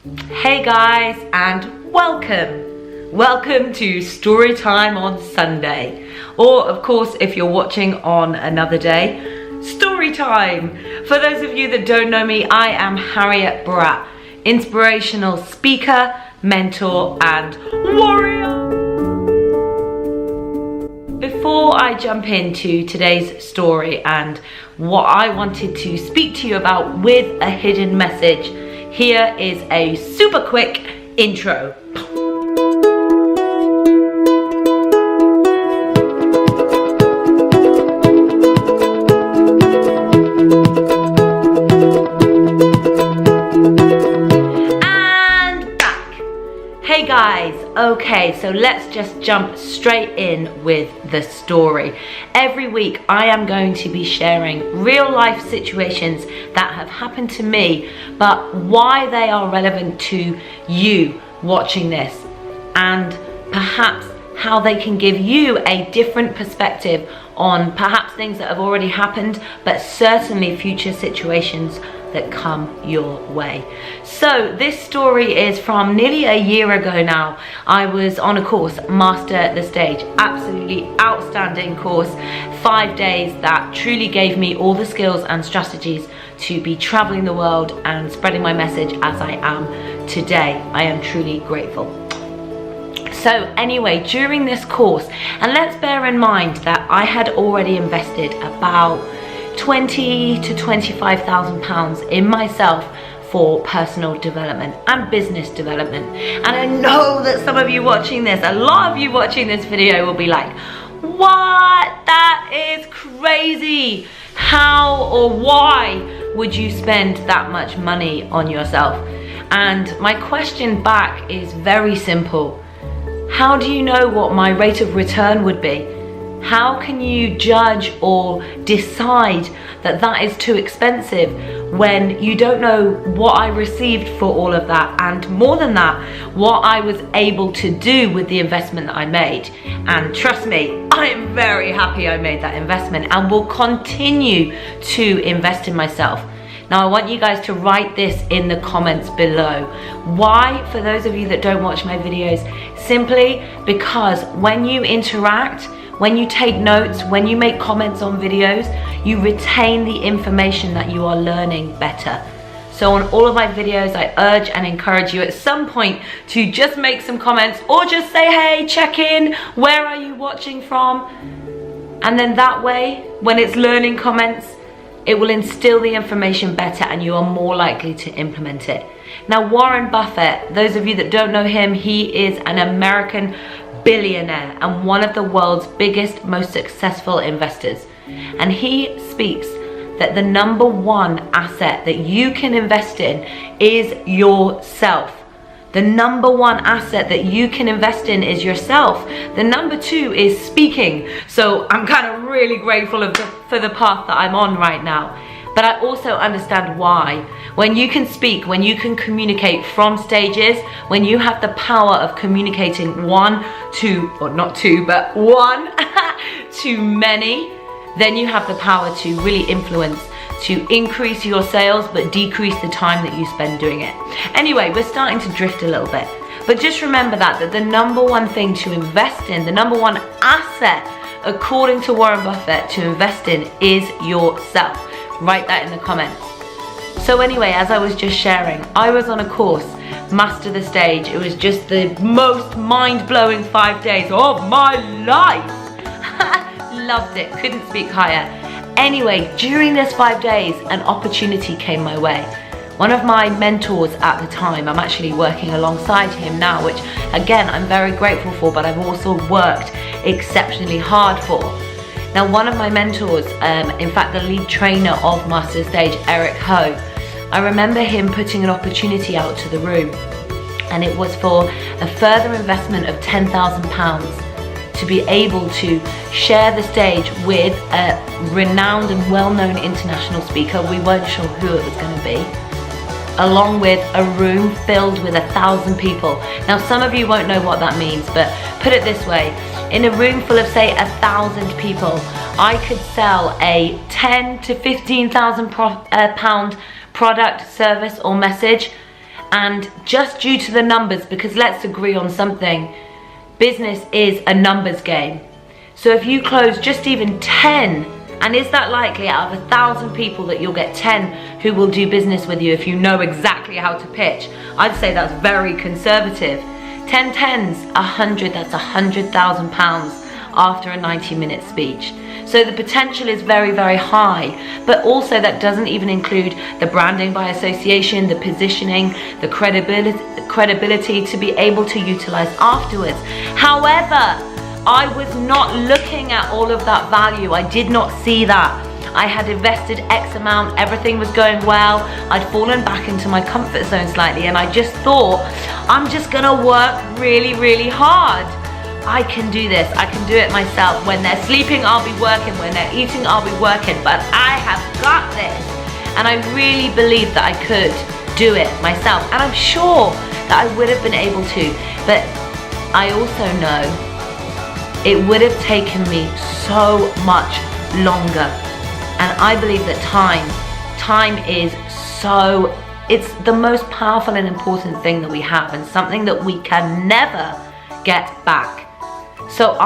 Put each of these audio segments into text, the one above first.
Hey guys, and welcome to story time on Sunday, or of course if you're watching on another day, story time. For those of you that don't know me, I am Harriet Bratt, inspirational speaker, mentor and warrior. Before I jump into today's story and what I wanted to speak to you about with a hidden message, here is a super quick intro. And back. Hey guys, okay, so let's just jump straight in with the story. Every week I am going to be sharing real life situations that have happened to me, but why they are relevant to you watching this, and perhaps how they can give you a different perspective on perhaps things that have already happened, but certainly future situations that come your way. So this story is from nearly a year ago now. I was on a course, Master the Stage, absolutely outstanding course, 5 days that truly gave me all the skills and strategies to be traveling the world and spreading my message as I am today. I am truly grateful. So anyway, during this course, and let's bear in mind that I had already invested about 20 to 25,000 pounds in myself for personal development and business development. And I know that some of you watching this, a lot of you watching this video will be like, what? That is crazy. How or why would you spend that much money on yourself? And my question back is very simple. How do you know what my rate of return would be? How can you judge or decide that that is too expensive when you don't know what I received for all of that, and more than that, what I was able to do with the investment that I made? And trust me, I am very happy I made that investment and will continue to invest in myself. Now I want you guys to write this in the comments below. Why? For those of you that don't watch my videos, simply because when you interact, when you take notes, when you make comments on videos, you retain the information that you are learning better. So on all of my videos, I urge and encourage you at some point to just make some comments or just say, hey, check in, where are you watching from? And then that way, when it's learning comments, it will instill the information better and you are more likely to implement it. Now, Warren Buffett, those of you that don't know him, he is an American billionaire and one of the world's biggest, most successful investors. And he speaks that the number one asset that you can invest in is yourself. The number one asset that you can invest in is yourself. The number two is speaking. So I'm kind of really grateful for the path that I'm on right now. But I also understand why. When you can speak, when you can communicate from stages, when you have the power of communicating one to many, then you have the power to really influence, to increase your sales, but decrease the time that you spend doing it. Anyway, we're starting to drift a little bit. But just remember that the number one thing to invest in, the number one asset, according to Warren Buffett, to invest in is yourself. Write that in the comments. So anyway, as I was just sharing, I was on a course, Master the Stage. It was just the most mind-blowing 5 days of my life. Loved it, couldn't speak higher. Anyway, during this 5 days, an opportunity came my way. One of my mentors at the time, I'm actually working alongside him now, which again, I'm very grateful for, but I've also worked exceptionally hard for. Now, one of my mentors, in fact, the lead trainer of Master Stage, Eric Ho, I remember him putting an opportunity out to the room, and it was for a further investment of £10,000 to be able to share the stage with a renowned and well-known international speaker. We weren't sure who it was going to be, along with a room filled with 1,000 people. Now, some of you won't know what that means, but put it this way. In a room full of, say, 1,000 people, I could sell a 10 to 15,000 pound product, service or message And just due to the numbers, because let's agree on something, business is a numbers game. So if you close just even 10, and is that likely out of 1,000 people that you'll get 10 who will do business with you if you know exactly how to pitch? I'd say that's very conservative. 10 tens, 100, that's £100,000 after a 90-minute speech. So the potential is very, very high, but also that doesn't even include the branding by association, the positioning, the credibility to be able to utilize afterwards. However, I was not looking at all of that value. I did not see that. I had invested X amount, everything was going well. I'd fallen back into my comfort zone slightly, and I just thought, I'm just gonna work really, really hard. I can do this, I can do it myself. When they're sleeping, I'll be working. When they're eating, I'll be working. But I have got this. And I really believed that I could do it myself. And I'm sure that I would have been able to. But I also know it would have taken me so much longer. And I believe that time is it's the most powerful and important thing that we have, and something that we can never get back. So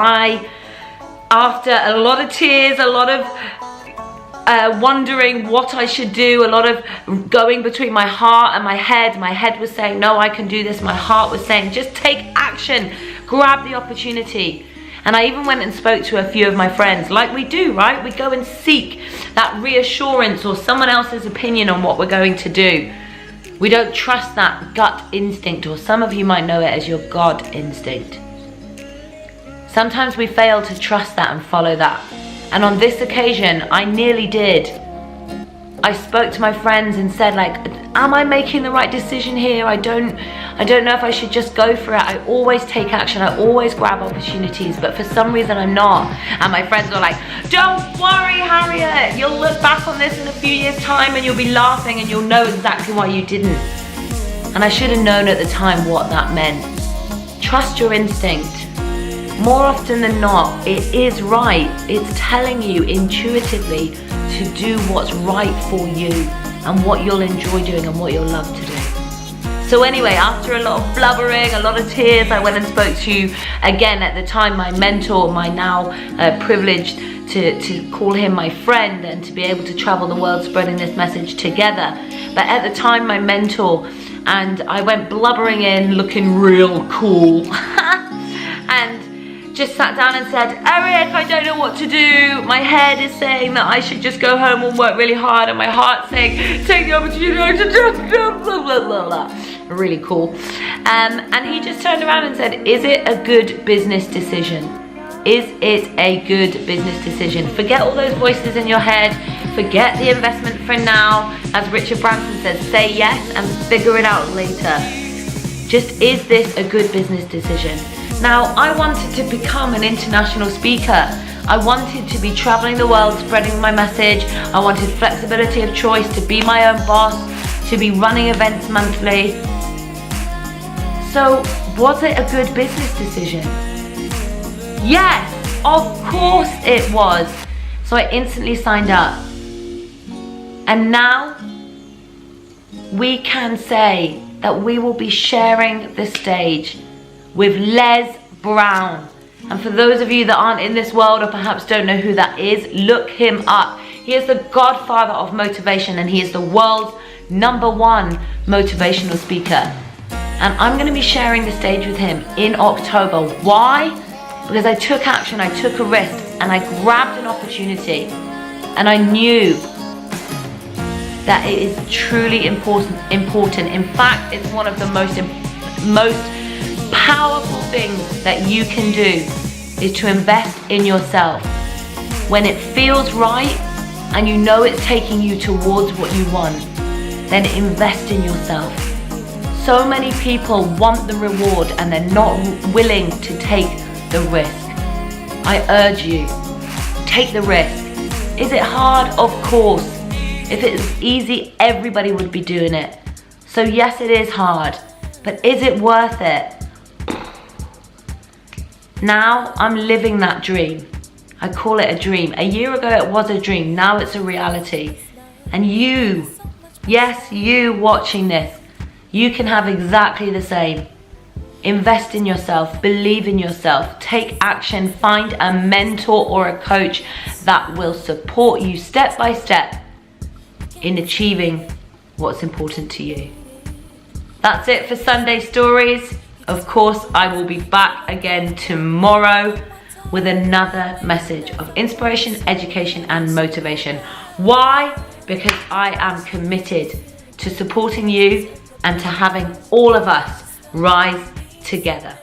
after a lot of tears, a lot of wondering what I should do, a lot of going between my heart and my head was saying, no, I can do this. My heart was saying, just take action, grab the opportunity. And I even went and spoke to a few of my friends, like we do, right? We go and seek that reassurance or someone else's opinion on what we're going to do. We don't trust that gut instinct, or some of you might know it as your God instinct. Sometimes we fail to trust that and follow that. And on this occasion, I nearly did. I spoke to my friends and said, like, am I making the right decision here? I don't know if I should just go for it. I always take action. I always grab opportunities, but for some reason I'm not. And my friends were like, don't worry, Harriet. You'll look back on this in a few years' time and you'll be laughing and you'll know exactly why you didn't. And I should have known at the time what that meant. Trust your instinct. More often than not, it is right. It's telling you intuitively to do what's right for you and what you'll enjoy doing and what you'll love to do. So anyway, after a lot of blubbering, a lot of tears, I went and spoke to, again at the time, my mentor, my now privileged to call him my friend and to be able to travel the world spreading this message together. But at the time, my mentor, and I went blubbering in, looking real cool. And just sat down and said, Eric, I don't know what to do. My head is saying that I should just go home and work really hard, and my heart's saying, take the opportunity to do blah, blah, blah, blah. Really cool. And he just turned around and said, is it a good business decision? Is it a good business decision? Forget all those voices in your head. Forget the investment for now. As Richard Branson says, say yes and figure it out later. Just, is this a good business decision? Now, I wanted to become an international speaker. I wanted to be traveling the world, spreading my message. I wanted flexibility of choice, to be my own boss, to be running events monthly. So, was it a good business decision? Yes, of course it was. So I instantly signed up. And now, we can say that we will be sharing the stage with Les Brown. And for those of you that aren't in this world or perhaps don't know who that is, look him up. He is the godfather of motivation, and he is the world's #1 motivational speaker. And I'm going to be sharing the stage with him in October. Why? Because I took action, I took a risk, and I grabbed an opportunity. And I knew that it is truly important. In fact, it's one of the most powerful things that you can do is to invest in yourself. When it feels right and you know it's taking you towards what you want, then invest in yourself. So many people want the reward and they're not willing to take the risk. I urge you, take the risk. Is it hard? Of course. If it was easy, everybody would be doing it. So yes, it is hard, but is it worth it? Now I'm living that dream. I call it a dream. A year ago it was a dream, now it's a reality. And you, yes, you watching this, you can have exactly the same. Invest in yourself, believe in yourself, take action, find a mentor or a coach that will support you step by step in achieving what's important to you. That's it for Sunday Stories. Of course, I will be back again tomorrow with another message of inspiration, education, and motivation. Why? Because I am committed to supporting you and to having all of us rise together.